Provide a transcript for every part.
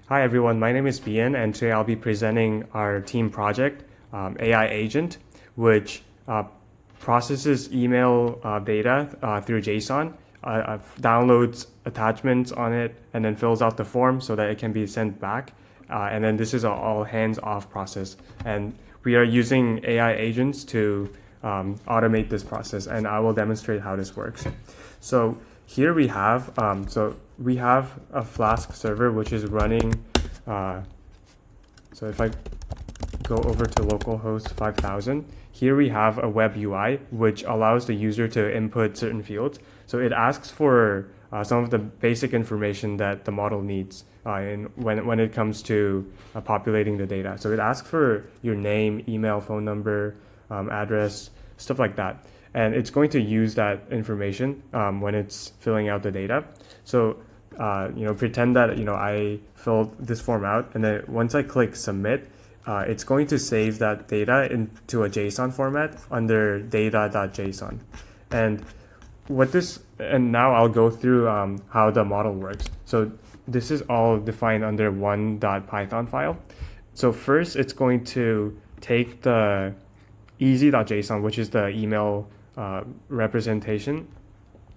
Hi everyone, my name is Bian, and today I'll be presenting our team project, AI Agent, which processes email data through JSON, downloads attachments on it, and then fills out the form so that it can be sent back. And then this is an all hands-off process. And we are using AI agents to automate this process, and I will demonstrate how this works. So here we have a Flask server which is running. So if I go over to localhost 5000, here we have a web UI which allows the user to input certain fields. So it asks for some of the basic information that the model needs when it comes to populating the data. So it asks for your name, email, phone number, address, stuff like that. And it's going to use that information when it's filling out the data. So pretend that I filled this form out, and then once I click submit, it's going to save that data into a JSON format under data.json. And now I'll go through how the model works. So this is all defined under one.python file. So first, it's going to take the easy.json, which is the email representation,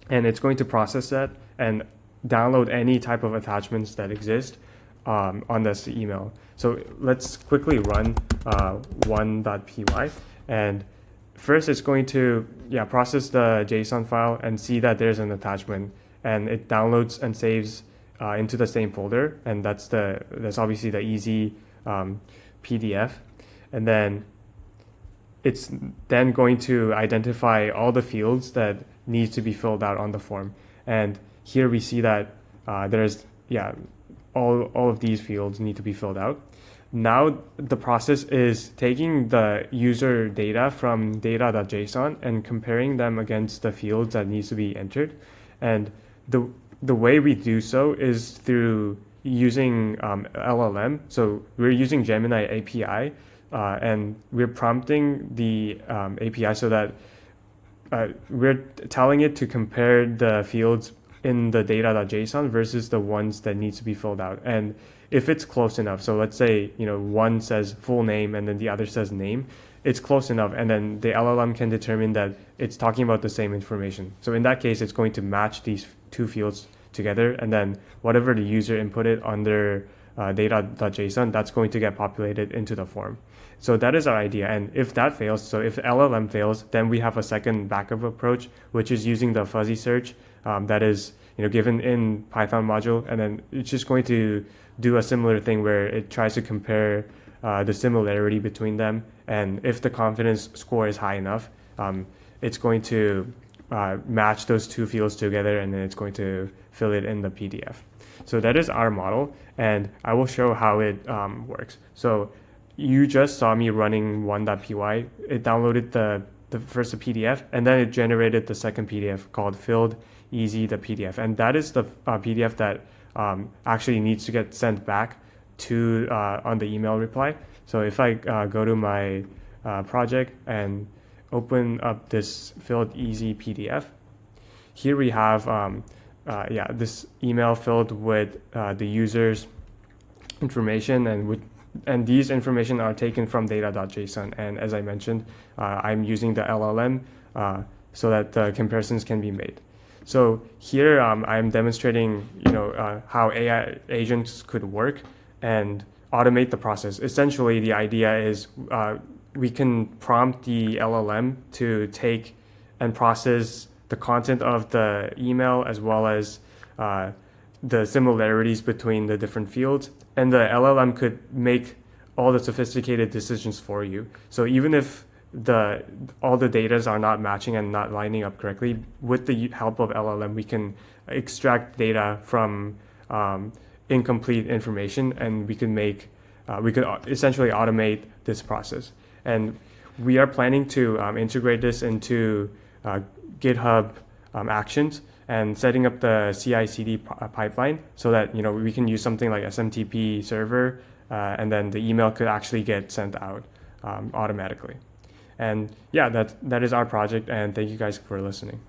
and it's going to process that and download any type of attachments that exist on this email. So let's quickly run one.py, and first it's going to process the JSON file and see that there's an attachment, and it downloads and saves into the same folder, and that's obviously the easy PDF, and then it's then going to identify all the fields that need to be filled out on the form. And here we see that all of these fields need to be filled out. Now the process is taking the user data from data.json and comparing them against the fields that needs to be entered. And the way we do so is through using LLM. So we're using Gemini API, and we're prompting the API so that we're telling it to compare the fields in the data.json versus the ones that needs to be filled out. And if it's close enough, so let's say one says full name and then the other says name, it's close enough, and then the LLM can determine that it's talking about the same information. So in that case, it's going to match these two fields together, and then whatever the user inputted on their data.json, that's going to get populated into the form. So that is our idea. And if that fails, so if LLM fails, then we have a second backup approach, which is using the fuzzy search that is given in Python module, and then it's just going to do a similar thing where it tries to compare the similarity between them, and if the confidence score is high enough, it's going to match those two fields together, and then it's going to fill it in the PDF. So that is our model, and I will show how it works. So you just saw me running one.py. It downloaded the first PDF, and then it generated the second PDF called filled easy the PDF, and that is the PDF that actually needs to get sent back to on the email reply. So if I go to my project and open up this filled easy PDF, here we have this email filled with the user's information, and these information are taken from data.json. And as I mentioned, I'm using the LLM so that the comparisons can be made. So here I'm demonstrating how AI agents could work and automate the process. Essentially, the idea is we can prompt the LLM to take and process the content of the email as well as the similarities between the different fields, and the LLM could make all the sophisticated decisions for you. So even if all the data are not matching and not lining up correctly, with the help of LLM, we can extract data from incomplete information, and we could essentially automate this process. And we are planning to integrate this into GitHub Actions and setting up the CI/CD pipeline so that we can use something like SMTP server, and then the email could actually get sent out automatically. And that is our project, and thank you guys for listening.